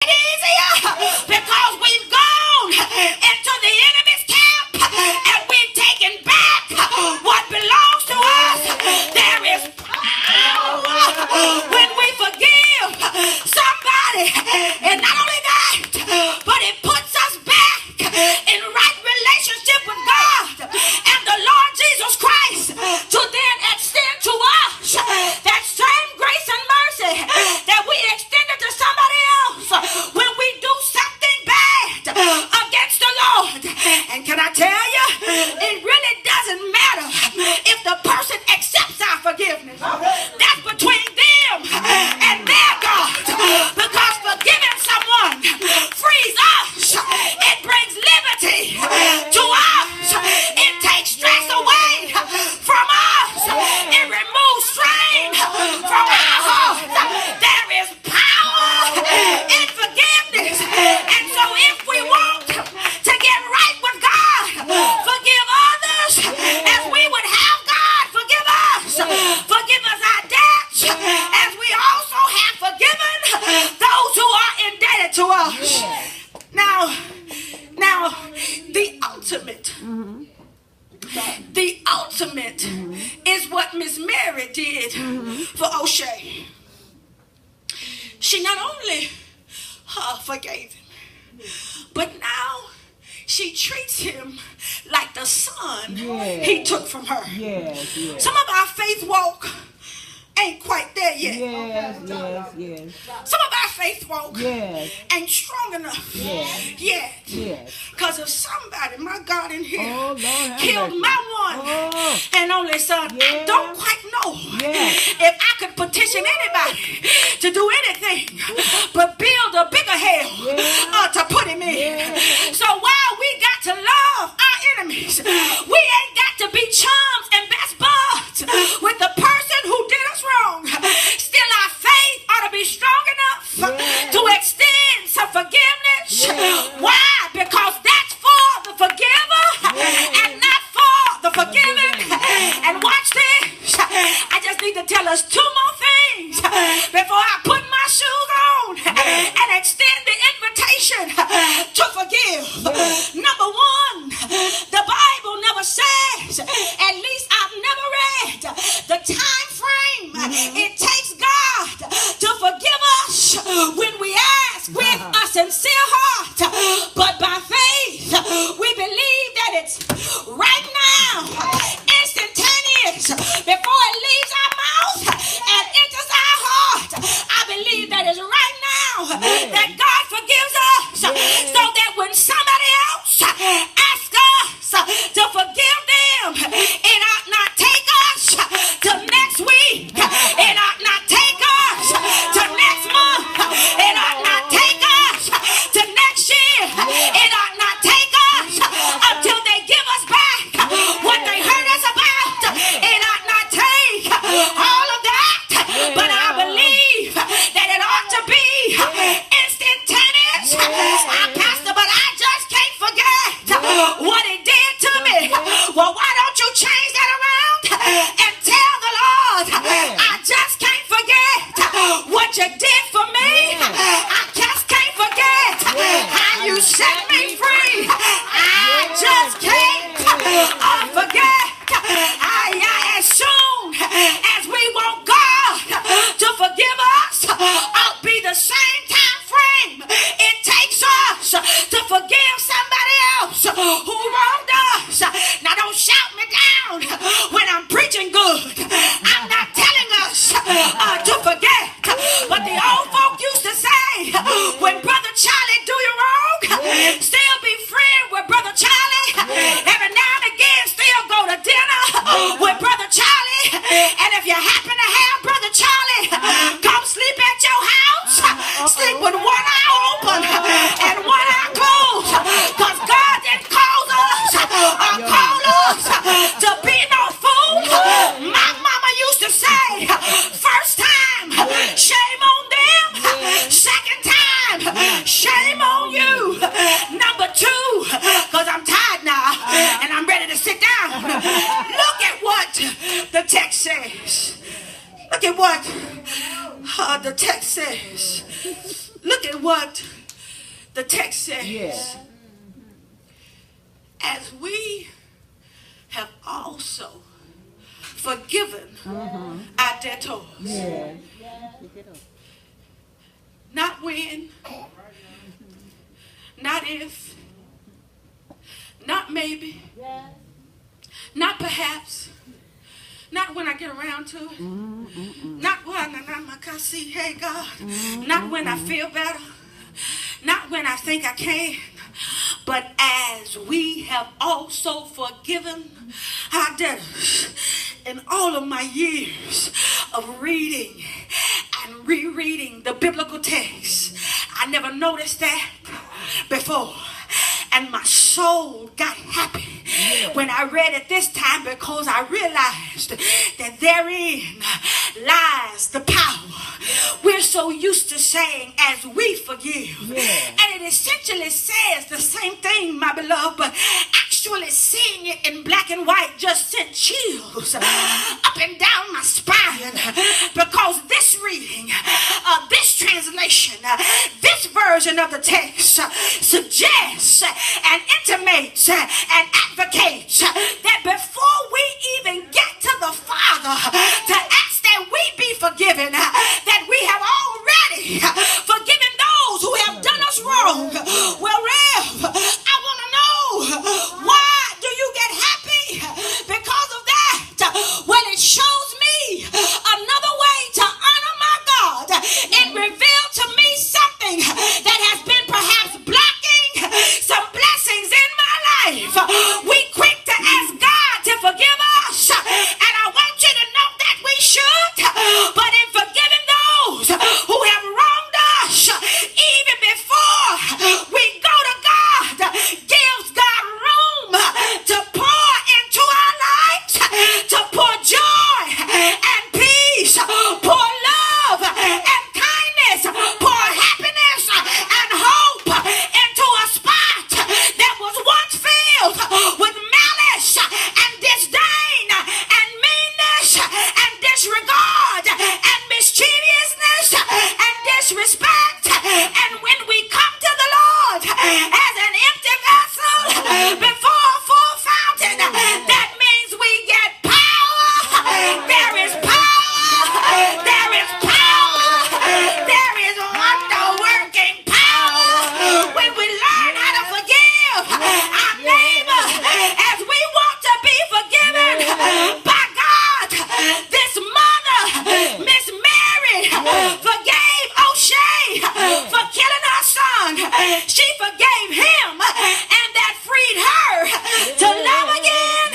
easier because we've gone into the enemy's camp and we've taken back what belongs to us. There is power when we forgive somebody, and not only that, but it puts us back in right relationship with God and the Lord Jesus Christ to then extend to us that same grace and mercy that we extended to somebody else when we do something bad against the Lord. And can I tell you, it really doesn't matter if the person accepts our forgiveness. That's between them and their God, because forgiving someone frees us. It brings liberty to us. It takes stress away from us. It removes strain from our hearts. There is power in forgiveness. And so if we want to get right with God, forgive others as we would have God forgive us. Forgive us our debts as we also have forgiven those who are indebted to us. Now, the ultimate is what Miss Mary did for O'Shea. She not only forgave him, but now she treats him like the son he took from her. Some of our faith walk ain't quite there yet. Some of our faith walk ain't strong enough yet. Because if somebody, my God in here, killed my one and only son, I don't quite know if I could petition anybody to do anything but build a bigger hell to put him in. So while we got to love our enemies, we ain't got to be chums and best buds with the person who did us wrong. Still, our faith ought to be strong enough to extend some forgiveness. Why? Because that's for the forgiver and not for the forgiven. And watch this. I just need to tell us two more things before I put my shoes on and extend the invitation to forgive. Number one, the Bible never says, at least I've never read, the time frame it takes God to forgive us when we ask with a sincere heart. But by faith, we believe that it's right now, instantaneous, before it leaves our mouth and enters our heart. I believe that it's right now that God forgives us, so that when somebody else asks us to forgive them, it ought not take us to next week. It ought not take us to next month. It ought not take us to next year. It ought not take us until they give us back what they hurt us about. It ought not take all of that, but I believe that it ought to be instantaneous. Pastor, but I just can't forget what he did to me. Well, why don't you change that around and tell the Lord, I just can't forget what you did for me. I just can't forget how you set me free. I just can't forget. As soon as we want God to forgive us, I'll be the same time frame it takes us to forgive somebody else who wronged us. Now don't shout me down when I'm preaching good. I'm not telling us to forget, but the old folk used to say, when Brother Charlie do you wrong, still be friend with Brother Charlie. Every now and again still go to dinner with Brother Charlie. And if you happen to have Brother Charlie come sleep at your house, sleep with one eye open and one eye closed, because God didn't call us to be no fool. My mama used to say, first time, shame on them. Second time, shame on you. Number two, because I'm tired now and I'm ready to sit down. Look at what the text says. Look at what the text says. Look at what the text says. Yes. As we have also forgiven our debtors. Yes. Not when, not if, not maybe, not perhaps, not when I get around to it, not when I see, hey God, not when I feel better, not when I think I can, but as we have also forgiven our debtors. In all of my years of reading and rereading the biblical text, I never noticed that before. And my soul got happy when I read it this time, because I realized that therein lies the power. We're so used to saying, as we forgive. And it essentially says the same thing, my beloved, but actually seeing it in black and white just sent chills up and down my spine, because this reading, this translation, this version of the text suggests and intimates and advocates that before we even get to the Father to ask that we be forgiven, that we have already forgiven those who have done us wrong. Well, Rev, I want to know, why do you get happy because of that? Well, it shows me another way to honor my God. It revealed to me something that has been perhaps blocking some blessings in my life. We quick to ask God to forgive us, and I want you to know that we should, but in forgiving those who have wronged us, even before we go to God, gives God room to pour into our lives, to pour joy and peace, pour love and kindness, pour happiness and hope into a spot that was once filled with malice and disdain and meanness and disregard and mischievousness and disrespect. And when we come to the Lord as an empty vessel before a full fountain, that means we get power. There is power. There is power. There is wonder-working power when we learn how to forgive our neighbor as we want to be forgiven by God. This mother, Miss Mary, forgave O'Shea for killing her son. She forgave him, and that freed her to love again,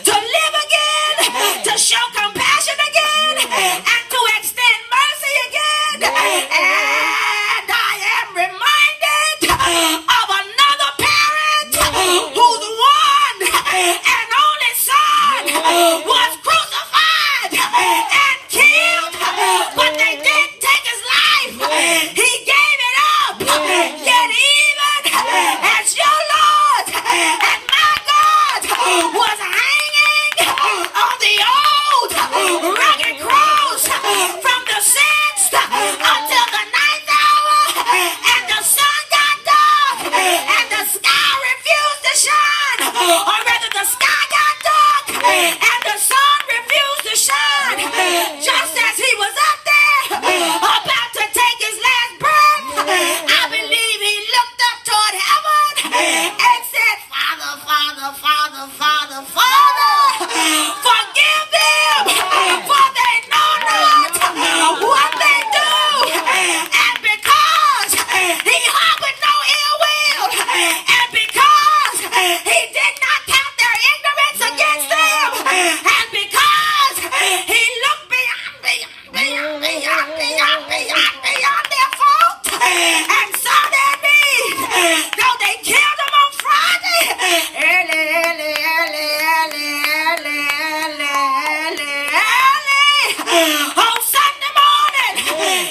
to live again, to show compassion again, and to extend mercy again. And I am reminded of another parent whose one and only son was crucified and killed, but they didn't take his life. He gave it up. Yet even as your Lord and my God was hanging on the old rugged cross from the 6th until the 9th hour, and the sun got dark and the sky refused to shine, or rather the sky got dark and the sun refused to shine, just as he was up there about to take his last breath. I believe he looked up toward heaven and said, Father, Father, Father, Father, Father, forgive them, for they know not what they do. And because he harbored no ill will, and because he did not count their ignorance against them, and because he looked beyond their fault and saw their need, though they killed him on Friday, on Sunday morning,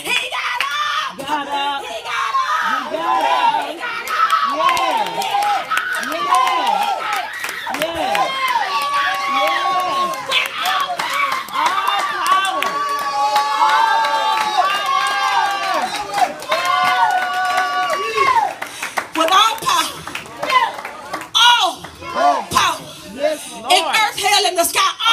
he got up. He got the sky